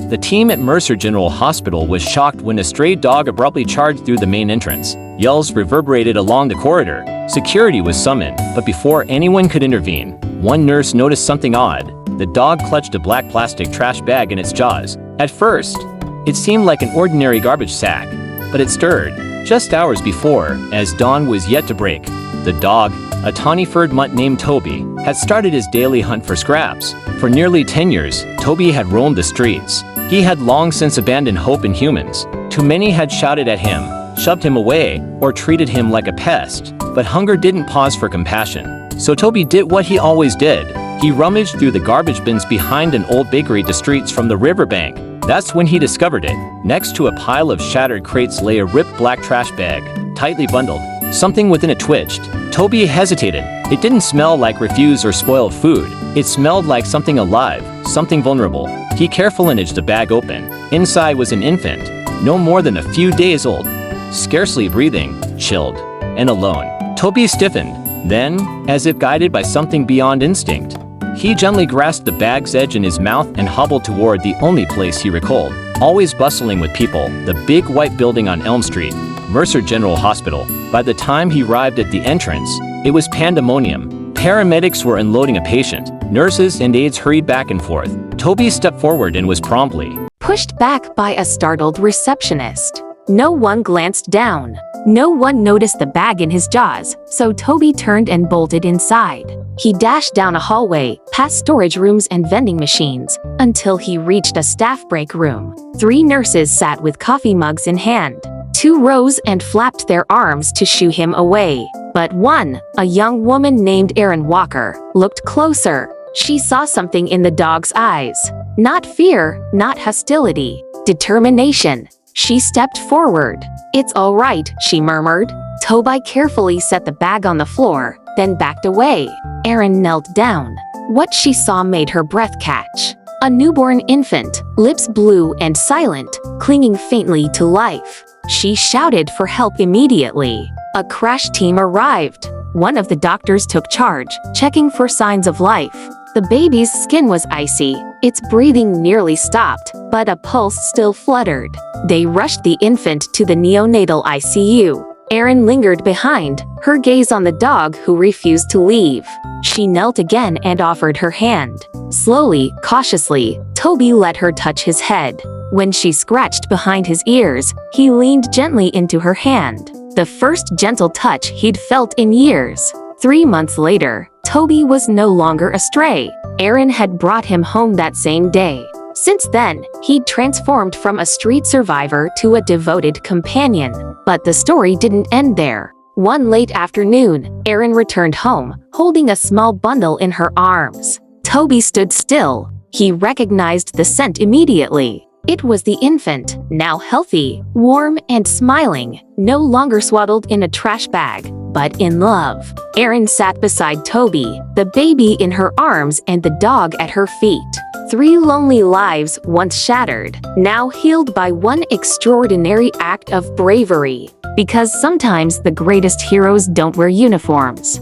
The team at Mercer General Hospital was shocked when a stray dog abruptly charged through the main entrance. Yells reverberated along the corridor. Security was summoned, but before anyone could intervene, one nurse noticed something odd. The dog clutched a black plastic trash bag in its jaws. At first, it seemed like an ordinary garbage sack, but it stirred. Just hours before, as dawn was yet to break, the dog, a tawny-furred mutt named Toby, had started his daily hunt for scraps. For nearly 10 years, Toby had roamed the streets. He had long since abandoned hope in humans. Too many had shouted at him, shoved him away, or treated him like a pest. But hunger didn't pause for compassion. So Toby did what he always did. He rummaged through the garbage bins behind an old bakery to streets from the riverbank. That's when he discovered it. Next to a pile of shattered crates lay a ripped black trash bag, tightly bundled. Something within it twitched. Toby hesitated. It didn't smell like refuse or spoiled food. It smelled like something alive, something vulnerable. He carefully edged the bag open. Inside was an infant, no more than a few days old, scarcely breathing, chilled, and alone. Toby stiffened. Then, as if guided by something beyond instinct, he gently grasped the bag's edge in his mouth and hobbled toward the only place he recalled. Always bustling with people, the big white building on Elm Street, Mercer General Hospital. By the time he arrived at the entrance, it was pandemonium. Paramedics were unloading a patient. Nurses and aides hurried back and forth. Toby stepped forward and was promptly pushed back by a startled receptionist. No one glanced down. No one noticed the bag in his jaws, so Toby turned and bolted inside. He dashed down a hallway, past storage rooms and vending machines, until he reached a staff break room. 3 nurses sat with coffee mugs in hand. 2 rose and flapped their arms to shoo him away. But one, a young woman named Erin Walker, looked closer. She saw something in the dog's eyes. Not fear, not hostility, determination. She stepped forward. "It's all right," she murmured. Toby carefully set the bag on the floor, then backed away. Erin knelt down. What she saw made her breath catch. A newborn infant, lips blue and silent, clinging faintly to life. She shouted for help immediately. A crash team arrived. One of the doctors took charge, checking for signs of life. The baby's skin was icy, its breathing nearly stopped, but a pulse still fluttered. They rushed the infant to the neonatal ICU. Erin lingered behind, her gaze on the dog who refused to leave. She knelt again and offered her hand. Slowly, cautiously, Toby let her touch his head. When she scratched behind his ears, he leaned gently into her hand. The first gentle touch he'd felt in years. 3 months later, Toby was no longer a stray. Erin had brought him home that same day. Since then, he'd transformed from a street survivor to a devoted companion. But the story didn't end there. One late afternoon, Erin returned home, holding a small bundle in her arms. Toby stood still. He recognized the scent immediately. It was the infant, now healthy, warm and smiling, no longer swaddled in a trash bag, but in love. Erin sat beside Toby, the baby in her arms and the dog at her feet. 3 lonely lives once shattered, now healed by one extraordinary act of bravery. Because sometimes the greatest heroes don't wear uniforms.